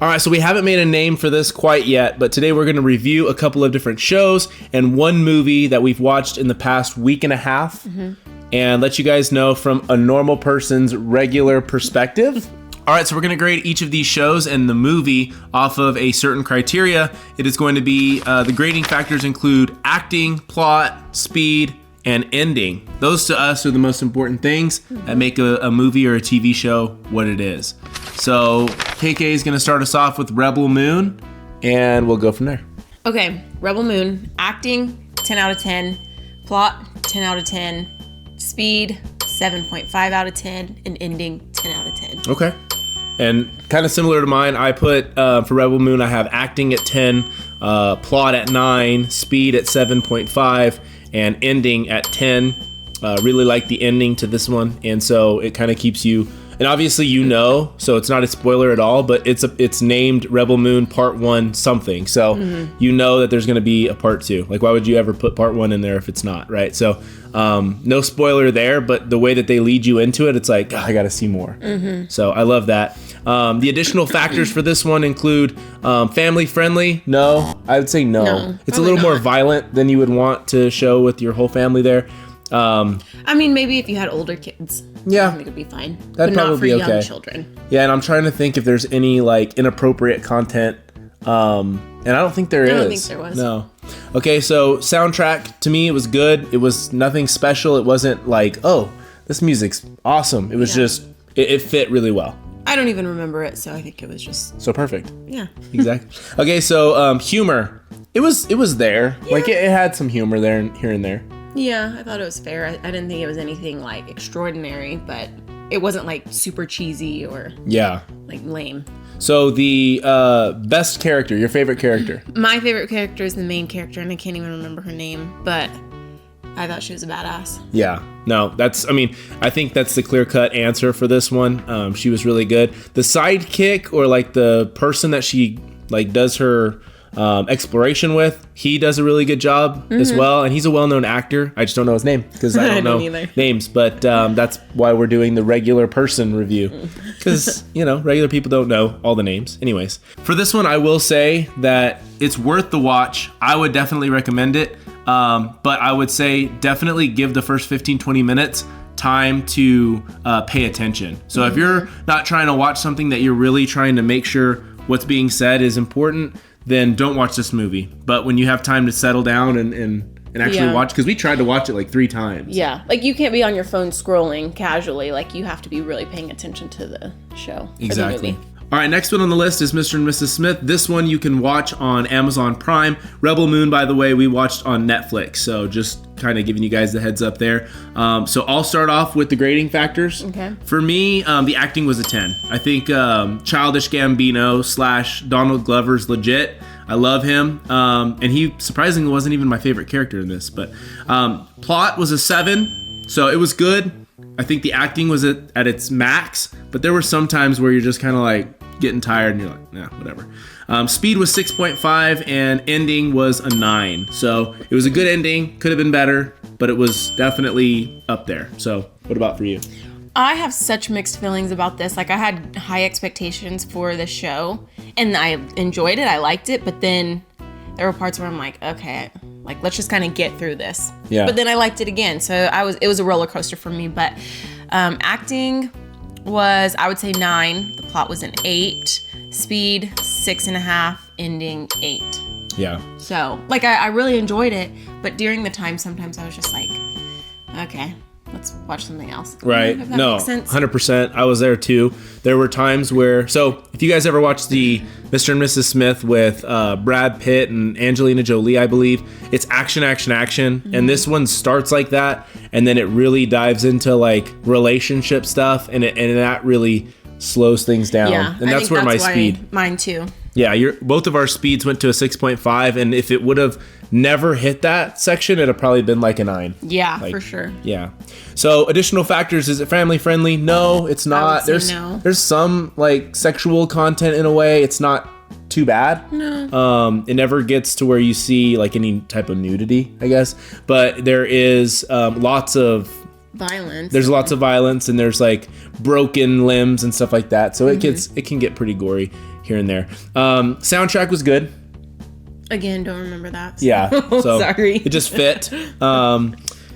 All right, so we haven't made a name for this quite yet, but today we're going to review a couple of different shows and one movie that we've watched in the past week and a half, and let you guys know from a normal person's regular perspective. All right, so we're going to grade each of these shows and the movie off of a certain criteria. It is going to be, the grading factors include acting, plot, speed, and ending. Those to us are the most important things that make a movie or a TV show what it is. So KK is going to start us off with Rebel Moon, and we'll go from there. Okay, Rebel Moon, acting, 10 out of 10. Plot, 10 out of 10. Speed, 7.5 out of 10. And ending, 10 out of 10. Okay. And kind of similar to mine, I put, for Rebel Moon, I have acting at 10, plot at 9, speed at 7.5, and ending at 10. Really like the ending to this one, and so it kind of keeps you, and obviously so it's not a spoiler at all, but it's named Rebel Moon Part 1 something, so you know that there's going to be a Part 2. Like, why would you ever put Part 1 in there if it's not, right? So no spoiler there, but the way that they lead you into it, it's like, I got to see more. So I love that. The additional factors for this one include family friendly. No, I would say no. It's a little more violent than you would want to show with your whole family there. I mean, maybe if you had older kids, I think it'd be fine. That'd but probably not be for young okay. children. Yeah, and I'm trying to think if there's any like inappropriate content. And I don't think there is. I don't think there was. No. Okay, so soundtrack to me, it was good. It was nothing special. It wasn't like, oh, this music's awesome. It was just, it fit really well. I don't even remember it, so I think it was just So perfect. Yeah. Exactly. Okay, so humor. It was there. Yeah. Like it had some humor there and here and there. Yeah, I thought it was fair. I didn't think it was anything like extraordinary, but it wasn't like super cheesy or like lame. So the best character, your favorite character? My favorite character is the main character, and I can't even remember her name, but I thought she was a badass. Yeah. No, I think that's the clear-cut answer for this one. She was really good. The sidekick, or like the person that she like does her exploration with, he does a really good job as well, and he's a well-known actor. I just don't know his name because I don't know names, but that's why we're doing the regular person review, because regular people don't know all the names. Anyways, for this one I will say that it's worth the watch. I would definitely recommend it, but I would say definitely give the first 15-20 minutes time to pay attention. So if you're not trying to watch something that you're really trying to make sure what's being said is important, then don't watch this movie. But when you have time to settle down and actually watch, because we tried to watch it like 3 times. Yeah, like you can't be on your phone scrolling casually. Like you have to be really paying attention to the show. Exactly. All right, next one on the list is Mr. and Mrs. Smith. This one you can watch on Amazon Prime. Rebel Moon, by the way, we watched on Netflix. So just kind of giving you guys the heads up there. So I'll start off with the grading factors. Okay. For me, the acting was a 10. I think Childish Gambino / Donald Glover's legit. I love him. And he surprisingly wasn't even my favorite character in this. But plot was a 7. So it was good. I think the acting was at its max. But there were some times where you're just kind of like getting tired and you're like, nah, whatever. Speed was 6.5 and ending was a 9. So it was a good ending. Could have been better, but it was definitely up there. So what about for you? I have such mixed feelings about this. Like I had high expectations for the show and I enjoyed it. I liked it, but then there were parts where I'm like, okay, like let's just kind of get through this. Yeah. But then I liked it again. So it was a roller coaster for me, but acting was, I would say 9. The plot was an 8. Speed 6.5. Ending 8. Yeah. So like I really enjoyed it, but during the time sometimes I was just like, okay, let's watch something else. Right. No, 100%. I was there too. There were times where, so if you guys ever watched the Mr. and Mrs. Smith with Brad Pitt and Angelina Jolie, I believe, it's action. And this one starts like that. And then it really dives into like relationship stuff. And that really slows things down. Yeah, and that's where my speed. Mine too. Yeah, both of our speeds went to a 6.5. And if it would have never hit that section, it'd have probably been like a 9. Yeah, like, for sure. Yeah. So additional factors, is it family friendly? No, it's not. There's some like sexual content in a way. It's not too bad. No. It never gets to where you see like any type of nudity, I guess. But there is lots of violence. There's lots of violence, and there's like broken limbs and stuff like that. So it can get pretty gory here and there. Soundtrack was good. Again, don't remember that. Yeah. So sorry. It just fit.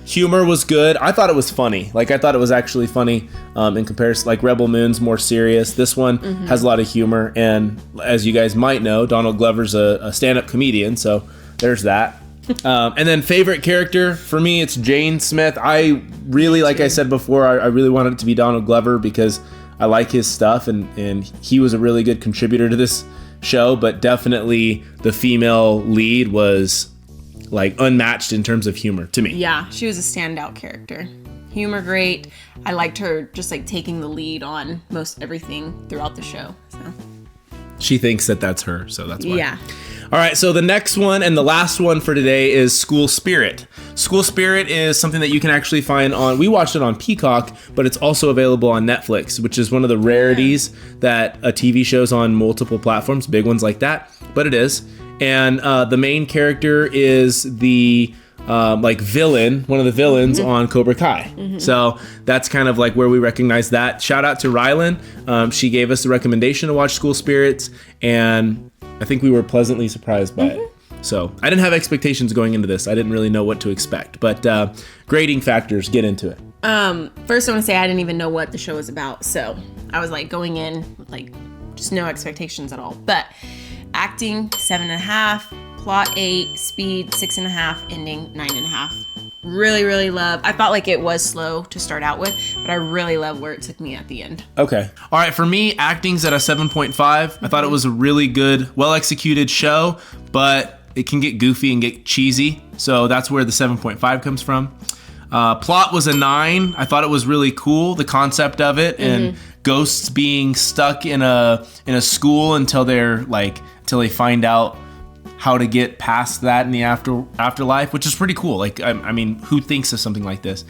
Humor was good. I thought it was funny. Like, I thought it was actually funny in comparison. Like, Rebel Moon's more serious. This one has a lot of humor. And as you guys might know, Donald Glover's a stand-up comedian. So there's that. And then favorite character, for me, it's Jane Smith. I really, like I said before, I really wanted it to be Donald Glover because I like his stuff. And he was a really good contributor to this show. But definitely the female lead was like unmatched in terms of humor to me. Yeah, she was a standout character. Humor great. I liked her just like taking the lead on most everything throughout the show. So she thinks that that's her, so that's why. Yeah. All right, so the next one and the last one for today is School Spirit. School Spirit is something that you can actually find on, we watched it on Peacock, but it's also available on Netflix, which is one of the rarities that a TV show's on multiple platforms, big ones like that, but it is. And the main character is the villain, one of the villains on Cobra Kai. So that's kind of like where we recognize that. Shout out to Rylan. She gave us the recommendation to watch School Spirits, and I think we were pleasantly surprised by it. So I didn't have expectations going into this. I didn't really know what to expect, but grading factors, get into it. First I want to say I didn't even know what the show was about. So I was like going in with like just no expectations at all. But acting 7.5, plot 8, speed 6.5, ending 9.5. Really love. I felt like it was slow to start out with, but I really love where it took me at the end. Okay. All right. For me, acting's at a 7.5. I thought it was a really good, well executed show, but it can get goofy and get cheesy. So that's where the 7.5 comes from. Plot was a 9. I thought it was really cool, the concept of it, and ghosts being stuck in a school until they find out how to get past that in the afterlife, which is pretty cool. Like, I mean, who thinks of something like this?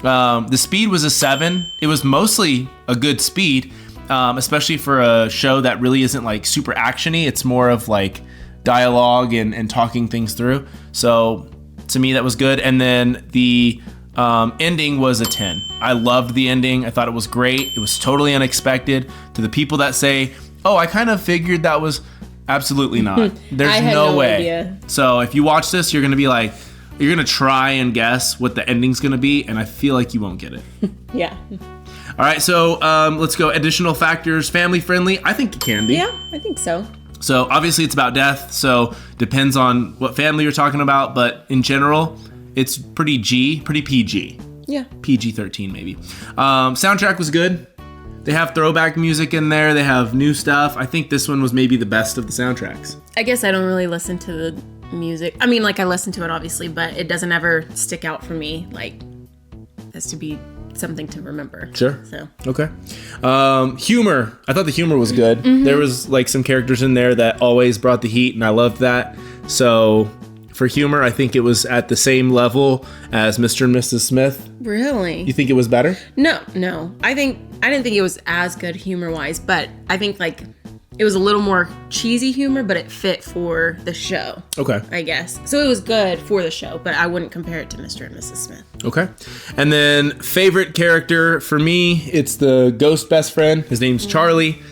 The speed was a 7. It was mostly a good speed, especially for a show that really isn't like super actiony. It's more of like dialogue and talking things through. So to me, that was good. And then the ending was a 10. I loved the ending. I thought it was great. It was totally unexpected. To the people that say, oh, I kind of figured that was... Absolutely not. There's no way. Idea. So if you watch this, you're going to be like, you're going to try and guess what the ending's going to be, and I feel like you won't get it. Yeah. All right, so let's go. Additional factors, family friendly. I think it can be. Yeah, I think so. So obviously it's about death, so depends on what family you're talking about, but in general, it's pretty PG. Yeah. PG-13 maybe. Soundtrack was good. They have throwback music in there. They have new stuff. I think this one was maybe the best of the soundtracks. I guess I don't really listen to the music. I mean, like, I listen to it, obviously, but it doesn't ever stick out for me, like, as to be something to remember. Sure. So. Okay. Humor. I thought the humor was good. There was, like, some characters in there that always brought the heat, and I loved that. So... for humor, I think it was at the same level as Mr. and Mrs. Smith. Really? You think it was better? No. I didn't think it was as good humor-wise, but I think like it was a little more cheesy humor, but it fit for the show. Okay. I guess. So it was good for the show, but I wouldn't compare it to Mr. and Mrs. Smith. Okay. And then favorite character for me, it's the ghost best friend. His name's Charlie.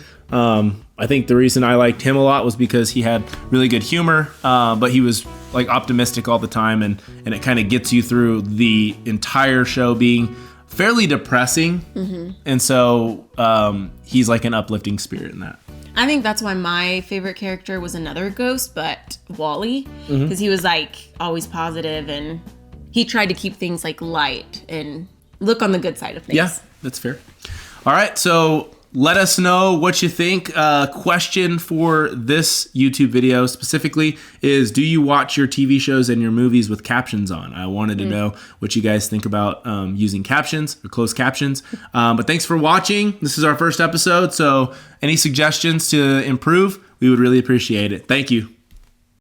I think the reason I liked him a lot was because he had really good humor, but he was like optimistic all the time, and it kind of gets you through the entire show being fairly depressing. And so he's like an uplifting spirit in that. I think that's why my favorite character was another ghost, but Wally, because he was like always positive and he tried to keep things like light and look on the good side of things. Yeah, that's fair. All right, so let us know what you think. Question for this YouTube video specifically is, do you watch your TV shows and your movies with captions on? I wanted to know what you guys think about using captions or closed captions. But thanks for watching. This is our first episode, so any suggestions to improve, we would really appreciate it. Thank you.